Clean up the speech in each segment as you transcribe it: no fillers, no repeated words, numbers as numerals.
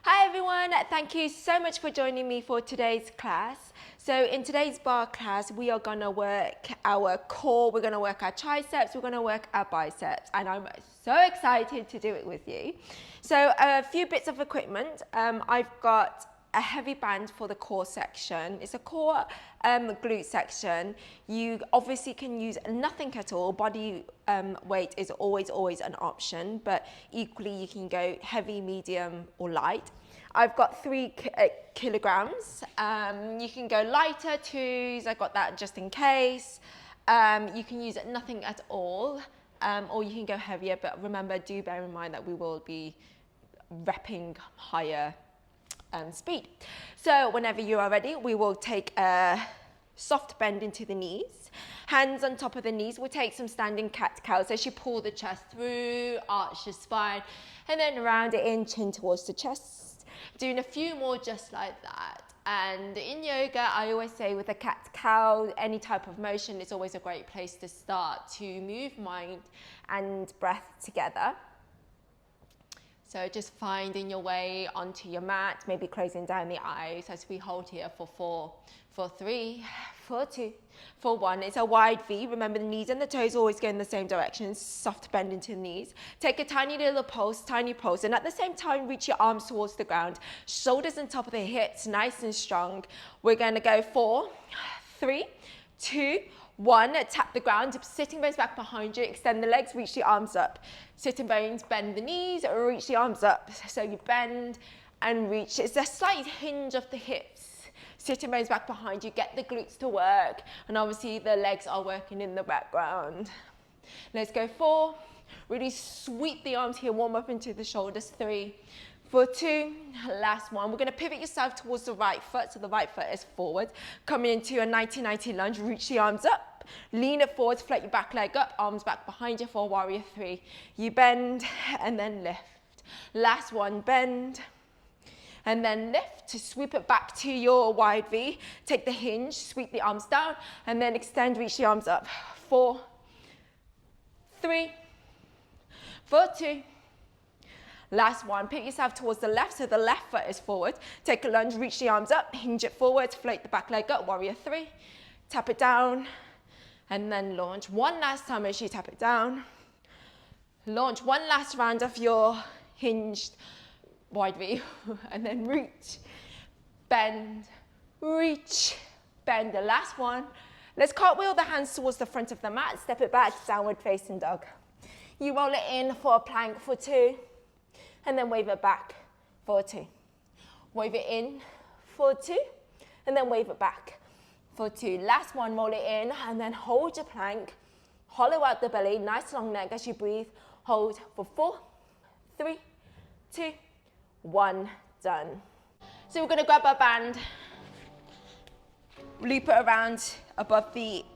Hi everyone, thank you so much for joining me for today's class. So in today's bar class, we are gonna work our core, we're gonna work our triceps, we're gonna work our biceps, and I'm so excited to do it with you. So a few bits of equipment. I've got a heavy band for the core section. It's a core glute section. You obviously can use nothing at all. Body weight is always an option, but equally you can go heavy, medium or light. I've got 3 kilograms. You can go lighter, 2s. I got that just in case. You can use nothing at all, or you can go heavier, but remember, do bear in mind that we will be repping higher speed. So whenever you are ready, we will take a soft bend into the knees. Hands on top of the knees. We'll take some standing cat-cow. So as you pull the chest through, arch your spine, and then round it in, chin towards the chest. Doing a few more just like that. And in yoga, I always say with a cat-cow, any type of motion is always a great place to start to move mind and breath together. So just finding your way onto your mat, maybe closing down the eyes as we hold here for 4, for 3, for 2, for 1. It's a wide V. Remember, the knees and the toes always go in the same direction. Soft bend into the knees. Take a tiny little pulse, tiny pulse. And at the same time, reach your arms towards the ground. Shoulders on top of the hips, nice and strong. We're going to go 4, 3, 2, 1, tap the ground, sitting bones back behind you, extend the legs, reach the arms up. Sitting bones, bend the knees, reach the arms up. So you bend and reach. It's a slight hinge of the hips. Sitting bones back behind you, get the glutes to work. And obviously the legs are working in the background. Let's go 4. Really sweep the arms here, warm up into the shoulders. 3, for 2, last one. We're going to pivot yourself towards the right foot, so the right foot is forward. Coming into a 90-90 lunge, reach the arms up, lean it forward, float your back leg up, arms back behind you for warrior 3. You bend and then lift. Last one, bend and then lift to sweep it back to your wide V. Take the hinge, sweep the arms down, and then extend, reach the arms up. 4, 3, for 2. Last one, pivot yourself towards the left, so the left foot is forward. Take a lunge, reach the arms up, hinge it forward, float the back leg up, warrior 3. Tap it down, and then launch. One last time as you tap it down. Launch one last round of your hinged wide V, and then reach, bend, reach, bend. The last one. Let's cartwheel the hands towards the front of the mat, step it back, downward facing dog. You roll it in for a plank for 2. And then wave it back for 2. Wave it in for 2, and then wave it back for 2. Last one, roll it in, and then hold your plank. Hollow out the belly, nice long neck as you breathe. Hold for 4, 3, 2, 1, done. So we're gonna grab our band, loop it around above the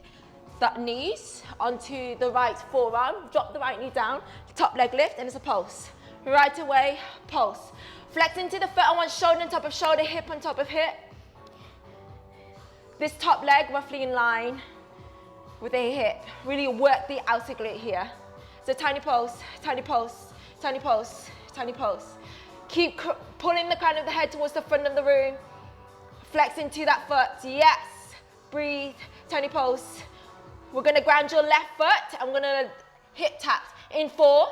knees, onto the right forearm, drop the right knee down, top leg lift, and it's a pulse. Right away, pulse. Flex into the foot on one shoulder on top of shoulder, hip on top of hip. This top leg roughly in line with the hip. Really work the outer glute here. So tiny pulse, tiny pulse, tiny pulse, tiny pulse. Keep pulling the crown of the head towards the front of the room. Flex into that foot, yes. Breathe, tiny pulse. We're gonna ground your left foot. I'm gonna hip tap in 4,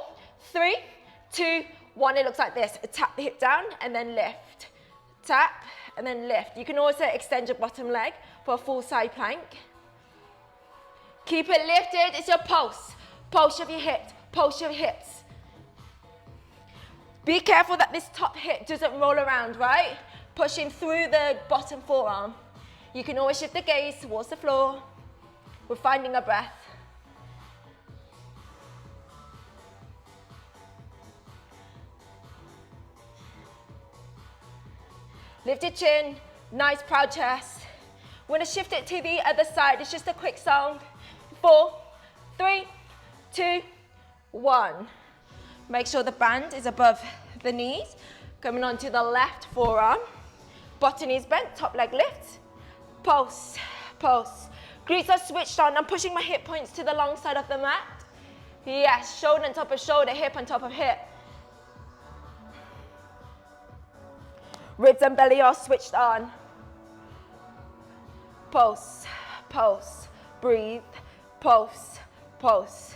3, 2, 1, it looks like this. Tap the hip down and then lift. Tap and then lift. You can also extend your bottom leg for a full side plank. Keep it lifted, it's your pulse. Pulse of your hips, pulse of your hips. Be careful that this top hip doesn't roll around, right? Pushing through the bottom forearm. You can always shift the gaze towards the floor. We're finding our breath. Lift your chin, nice proud chest. We're gonna shift it to the other side. It's just a quick sound. 4, 3, 2, 1. Make sure the band is above the knees. Coming onto the left forearm. Bottom knees bent, top leg lift. Pulse, pulse. Glutes are switched on. I'm pushing my hip points to the long side of the mat. Yes, shoulder on top of shoulder, hip on top of hip. Ribs and belly are switched on. Pulse, pulse, breathe, pulse, pulse.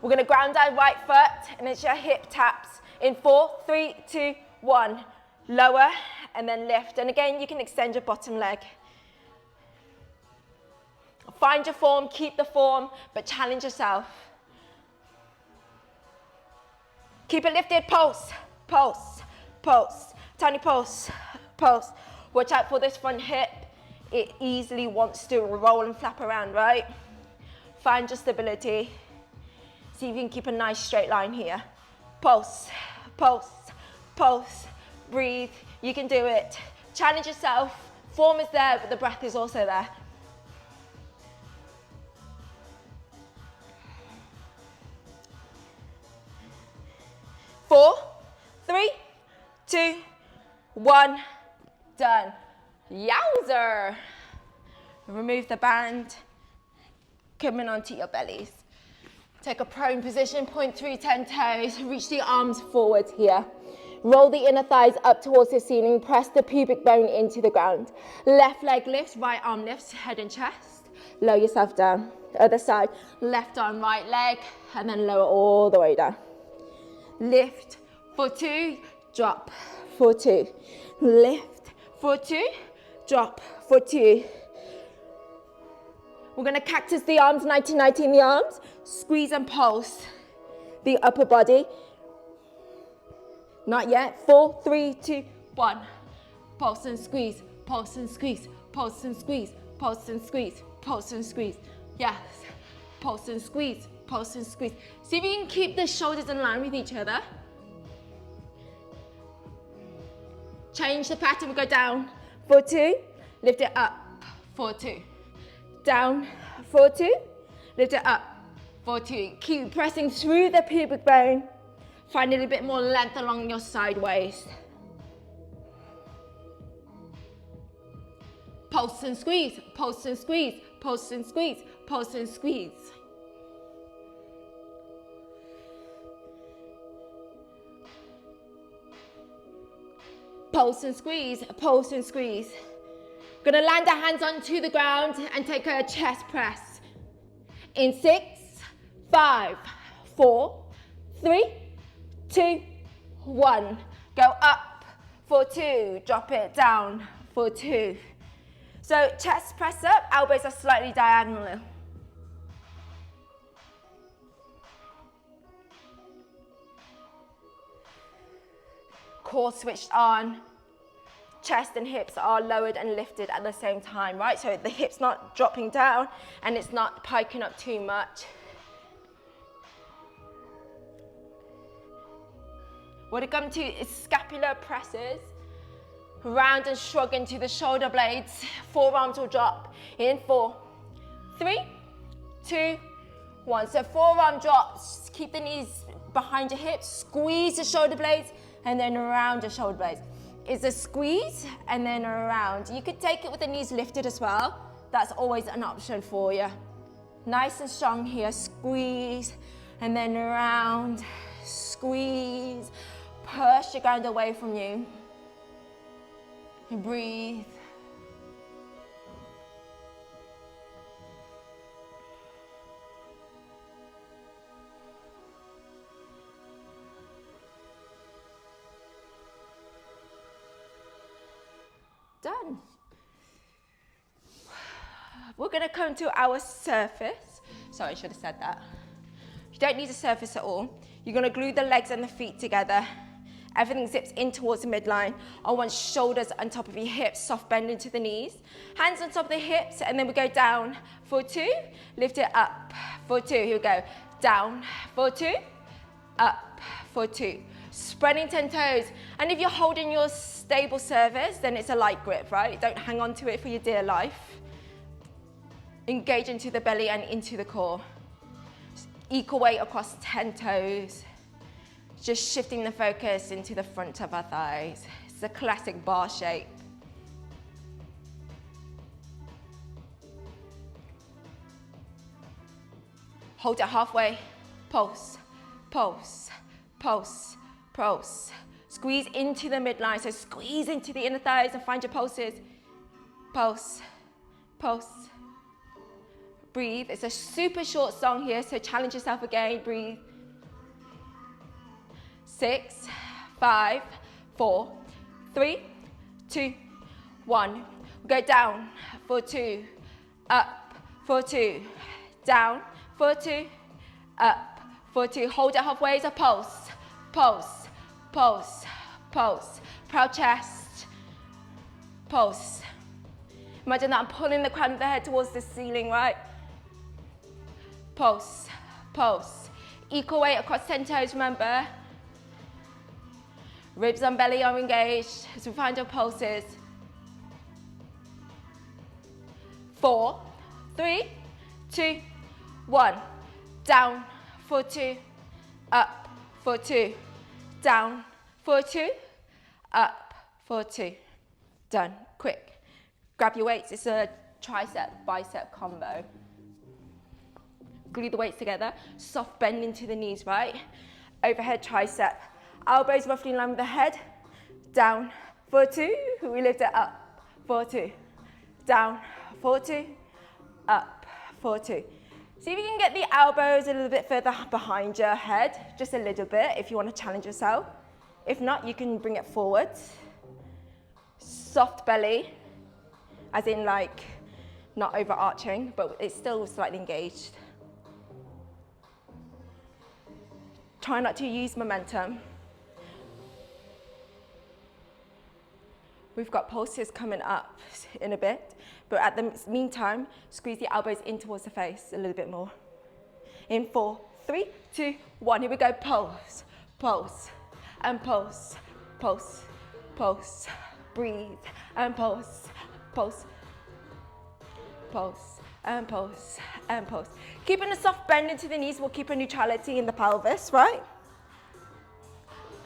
We're gonna ground our right foot and it's your hip taps. In 4, 3, 2, 1. Lower and then lift. And again, you can extend your bottom leg. Find your form, keep the form, but challenge yourself. Keep it lifted, pulse, pulse, pulse. Tiny pulse, pulse. Watch out for this front hip. It easily wants to roll and flap around, right? Find your stability. See if you can keep a nice straight line here. Pulse, pulse, pulse. Breathe, you can do it. Challenge yourself. Form is there, but the breath is also there. Four, 3, 2, 1, done. Yowzer. Remove the band. Coming onto your bellies. Take a prone position, point through 10 toes. Reach the arms forward here. Roll the inner thighs up towards the ceiling. Press the pubic bone into the ground. Left leg lifts, right arm lifts, head and chest. Lower yourself down. Other side, left arm, right leg, and then lower all the way down. Lift for 2, drop for 2. Lift for 2, drop for 2. We're gonna cactus the arms, 90-90 in the arms. Squeeze and pulse the upper body. Not yet. 4, 3, 2, 1. Pulse and squeeze, pulse and squeeze, pulse and squeeze, pulse and squeeze, pulse and squeeze. Yes. Pulse and squeeze, pulse and squeeze. See if you can keep the shoulders in line with each other. Change the pattern, we go down for 2, lift it up for 2. Down for 2, lift it up for 2. Keep pressing through the pubic bone. Find a little bit more length along your side waist. Pulse and squeeze, pulse and squeeze, pulse and squeeze, pulse and squeeze. Pulse and squeeze, pulse and squeeze. Gonna land our hands onto the ground and take a chest press. In 6, 5, 4, 3, 2, 1. Go up for 2, drop it down for 2. So chest press up, elbows are slightly diagonal. Core switched on. Chest and hips are lowered and lifted at the same time, right? So the hips not dropping down and it's not piking up too much. What it comes to is scapular presses. Round and shrug into the shoulder blades. Forearms will drop in 4, 3, 2, 1. So forearm drops. Keep the knees behind your hips. Squeeze the shoulder blades and then around your shoulder blades. It's a squeeze and then around. You could take it with the knees lifted as well. That's always an option for you. Nice and strong here. Squeeze and then around. Squeeze. Push the ground away from you. And breathe. Done. We're going to come to our surface. Sorry, I should have said that. You don't need a surface at all. You're going to glue the legs and the feet together. Everything zips in towards the midline. I want shoulders on top of your hips, soft bend into the knees. Hands on top of the hips, and then we go down for 2. Lift it up for 2. Here we go. Down for 2. Up for 2. Spreading 10 toes. And if you're holding your stable surface, then it's a light grip, right? Don't hang on to it for your dear life. Engage into the belly and into the core. Equal weight across 10 toes. Just shifting the focus into the front of our thighs. It's a classic bar shape. Hold it halfway. Pulse, pulse, pulse, pulse. Squeeze into the midline, so squeeze into the inner thighs and find your pulses. Pulse, pulse. Breathe. It's a super short song here, so challenge yourself again. Breathe. 6, 5, 4, 3, 2, 1. We go down for 2, up for 2, down for 2, up for 2. Hold it halfway as a pulse, pulse, pulse, pulse. Proud chest, pulse. Imagine that I'm pulling the crown of the head towards the ceiling, right? Pulse, pulse. Equal weight across 10 toes, remember. Ribs and belly are engaged as we find our pulses. 4, 3, 2, 1. Down for 2, up for 2, down for 2, up for 2. Done. Quick. Grab your weights. It's a tricep bicep combo. Glue the weights together. Soft bend into the knees, right? Overhead tricep. Elbows roughly in line with the head. Down for 2. We lift it up for 2. Down for 2. Up for 2. See if you can get the elbows a little bit further behind your head. Just a little bit if you want to challenge yourself. If not, you can bring it forward. Soft belly. As in like, not overarching, but it's still slightly engaged. Try not to use momentum. We've got pulses coming up in a bit, but at the meantime, squeeze the elbows in towards the face a little bit more. In 4, 3, 2, 1. Here we go. Pulse, pulse, and pulse, pulse, pulse. Breathe and pulse. Pulse, pulse, and pulse, and pulse. Keeping a soft bend into the knees will keep a neutrality in the pelvis, right?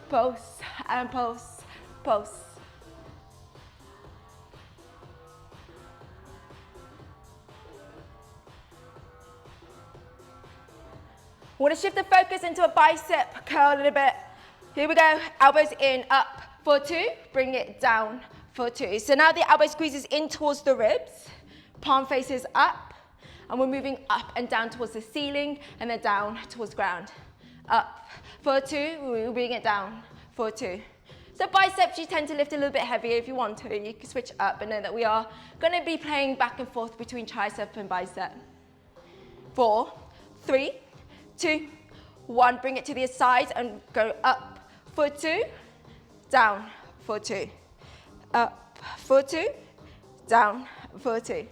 Pulse, and pulse, pulse. I want to shift the focus into a bicep curl a little bit. Here we go. Elbows in, up for 2. Bring it down for 2. So now the elbow squeezes in towards the ribs, palm faces up, and we're moving up and down towards the ceiling, and then down towards the ground. Up for 2, we'll bring it down for 2. So biceps, you tend to lift a little bit heavier if you want to. You can switch up and know that we are going to be playing back and forth between tricep and bicep. 4, 3, 2, 1. Bring it to the sides and go up for 2, down for 2. Up for 2, down for 2. Yes,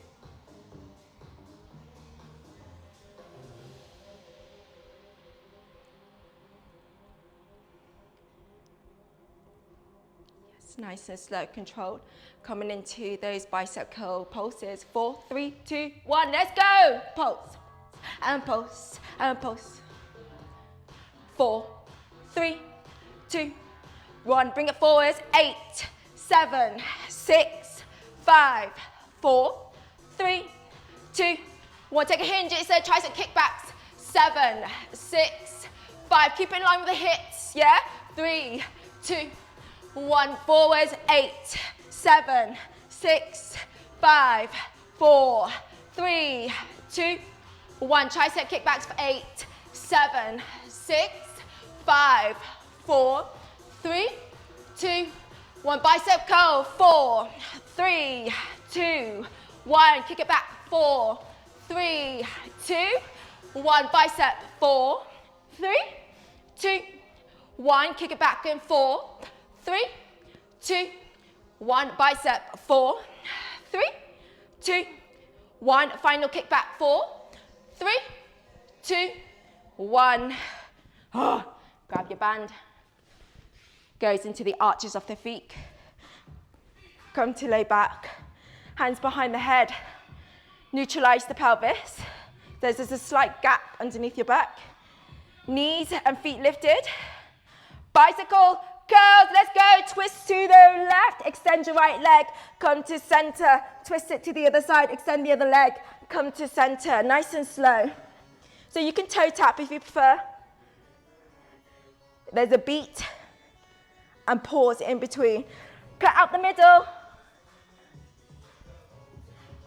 nice and slow, controlled. Coming into those bicep curl pulses. 4, 3, 2, 1. Let's go. Pulse and pulse and pulse. 4, 3, 2, 1. Bring it forwards. 8, 7, 6, 5, 4, 3, 2, 1. Take a hinge. It's a tricep kickbacks. 7, 6, 5. Keep it in line with the hits. Yeah? 3, 2, 1. Forwards. 8, 7, 6, 5, 4, 3, 2, 1. Tricep kickbacks for 8, 7, 6, 5, 4, 3, 2, 1. Bicep curl. 4, 3, 2, 1. Kick it back. 4, 3, 2, 1. Bicep. 4, 3, 2, 1. Kick it back in 4, 3, 2, 1. Bicep. 4, 3, 2, 1. Final kick back. 4, 3, 2, 1. Oh, grab your band. Goes into the arches of the feet. Come to lay back. Hands behind the head. Neutralize the pelvis. There's a slight gap underneath your back. Knees and feet lifted. Bicycle curls. Let's go. Twist to the left. Extend your right leg. Come to center. Twist it to the other side. Extend the other leg. Come to center. Nice and slow. So you can toe tap if you prefer. There's a beat and pause in between. Cut out the middle.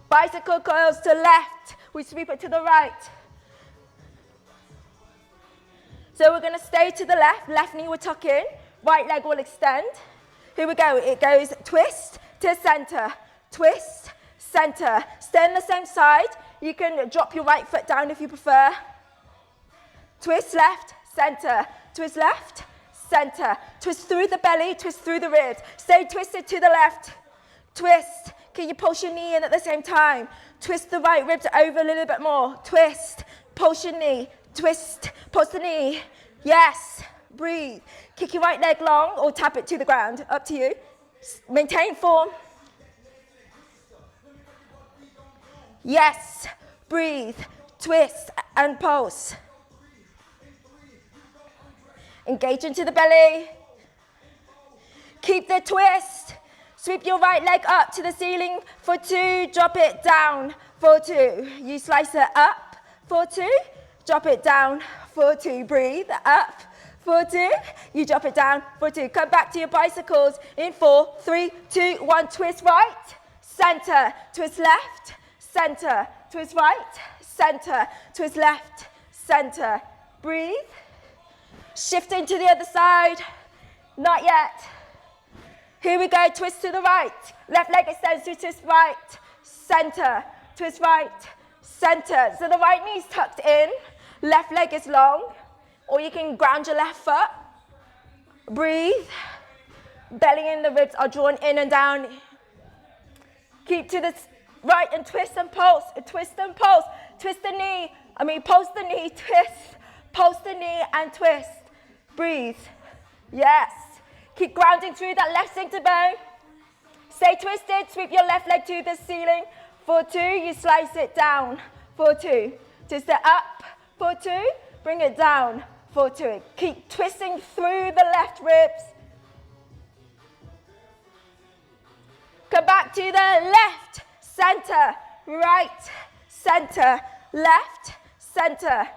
Bicycle curls to left. We sweep it to the right. So we're going to stay to the left. Left knee will tuck in. Right leg will extend. Here we go. It goes twist to center. Twist, center. Stay on the same side. You can drop your right foot down if you prefer. Twist left, center. Twist left, center. Twist through the belly, twist through the ribs. Stay twisted to the left. Twist. Can you pulse your knee in at the same time? Twist the right ribs over a little bit more. Twist. Pulse your knee. Twist. Pulse the knee. Yes. Breathe. Kick your right leg long or tap it to the ground. Up to you. Maintain form. Yes. Breathe. Twist and pulse. Engage into the belly. Keep the twist. Sweep your right leg up to the ceiling for 2. Drop it down for 2. You slice it up for 2. Drop it down for 2. Breathe. Up for 2. You drop it down for 2. Come back to your bicycles in 4, 3, 2, 1. Twist right, center. Twist left, center. Twist right, center. Twist left, center. Breathe. Shifting to the other side. Not yet. Here we go. Twist to the right. Left leg extends to twist right, center. Twist right, center. So the right knee is tucked in. Left leg is long. Or you can ground your left foot. Breathe. Belly and the ribs are drawn in and down. Keep to the right and twist and pulse. Twist and pulse. Twist the knee. Pulse the knee. Twist. Pulse the knee and twist. Breathe. Yes. Keep grounding through that left center bone. Stay twisted. Sweep your left leg to the ceiling. For 2, you slice it down. For 2. Twist it up. For 2. Bring it down. For 2. Keep twisting through the left ribs. Come back to the left, center, right, center, left, center.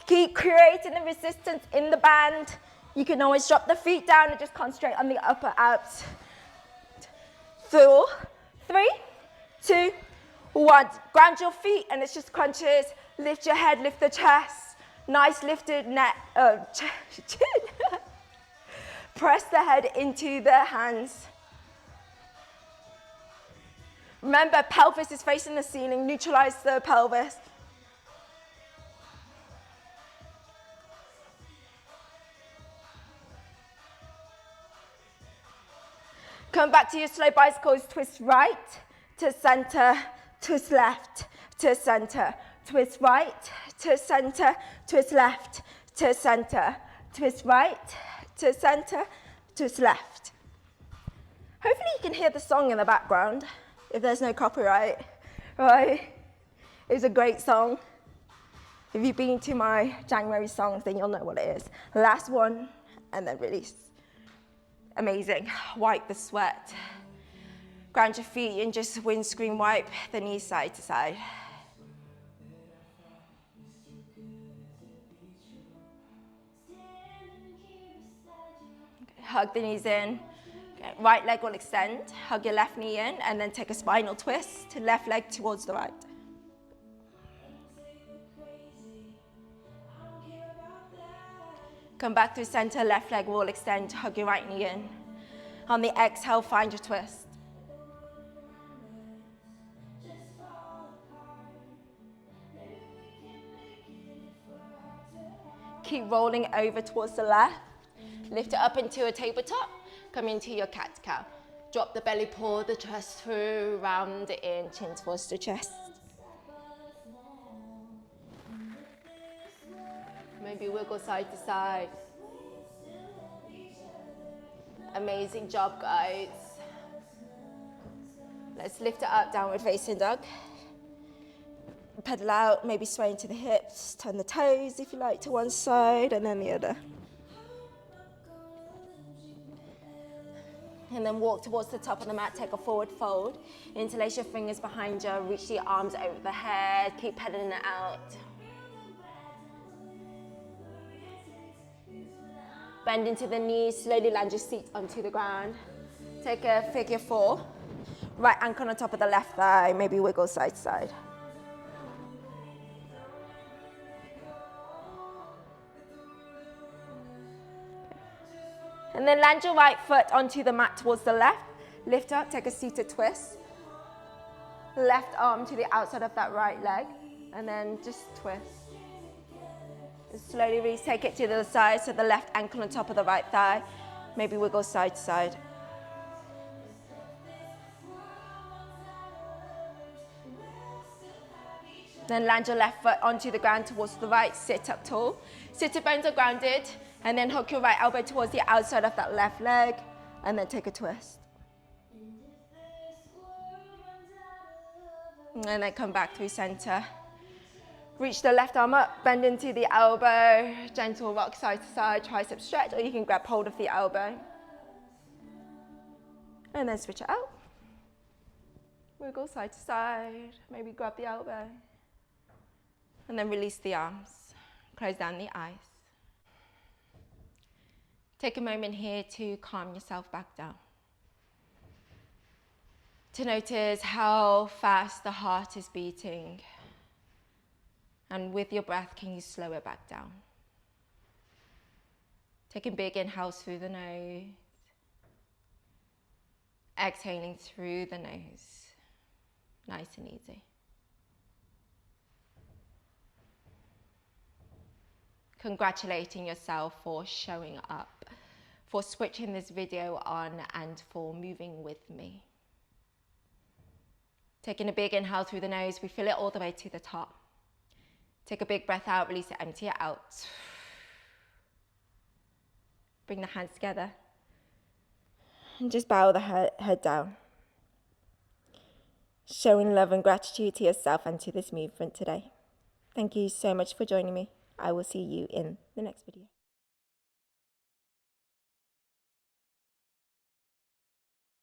Keep creating the resistance in the band. You can always drop the feet down and just concentrate on the upper abs. 4, 3, 2, 1. Ground your feet and it's just crunches. Lift your head, lift the chest. Nice lifted neck, chin. Press the head into the hands. Remember, pelvis is facing the ceiling. Neutralize the pelvis. Come back to your slow bicycles. Twist right to center, twist left to center. Twist right to center, twist left to center. Twist right to center, twist left. Hopefully you can hear the song in the background if there's no copyright, right? It's a great song. If you've been to my January songs, then you'll know what it is. Last one, and then release. Amazing. Wipe the sweat. Ground your feet and just windscreen wipe the knees side to side. Hug the knees in. Okay. Right leg will extend. Hug your left knee in and then take a spinal twist. Left leg towards the right. Come back to center. Left leg will extend. Hug your right knee in. On the exhale, find your twist. Keep rolling over towards the left. Lift it up into a tabletop. Come into your cat-cow. Drop the belly, pull the chest through, round it in, chin towards the chest. Maybe wiggle side to side. Amazing job, guys. Let's lift it up, downward facing dog. Pedal out, maybe sway into the hips, turn the toes if you like to one side and then the other. And then walk towards the top of the mat, take a forward fold. Interlace your fingers behind you, reach the arms over the head, keep pedaling it out. Bend into the knees, slowly land your seat onto the ground. Take a figure 4. Right ankle on top of the left thigh, maybe wiggle side to side. And then land your right foot onto the mat towards the left. Lift up, take a seated twist. Left arm to the outside of that right leg. And then just twist. And slowly release, take it to the side, so the left ankle on top of the right thigh. Maybe wiggle side to side. Then land your left foot onto the ground towards the right, sit up tall. Sit bones are grounded, and then hook your right elbow towards the outside of that left leg, and then take a twist. And then come back through center. Reach the left arm up, bend into the elbow, gentle rock side to side, tricep stretch, or you can grab hold of the elbow. And then switch it out. Wiggle side to side, maybe grab the elbow. And then release the arms, close down the eyes. Take a moment here to calm yourself back down. To notice how fast the heart is beating. And with your breath, can you slow it back down? Taking big inhales through the nose. Exhaling through the nose. Nice and easy. Congratulating yourself for showing up, for switching this video on, and for moving with me. Taking a big inhale through the nose, we fill it all the way to the top. Take a big breath out, release it, empty it out. Bring the hands together. And just bow the head down. Showing love and gratitude to yourself and to this movement today. Thank you so much for joining me. I will see you in the next video.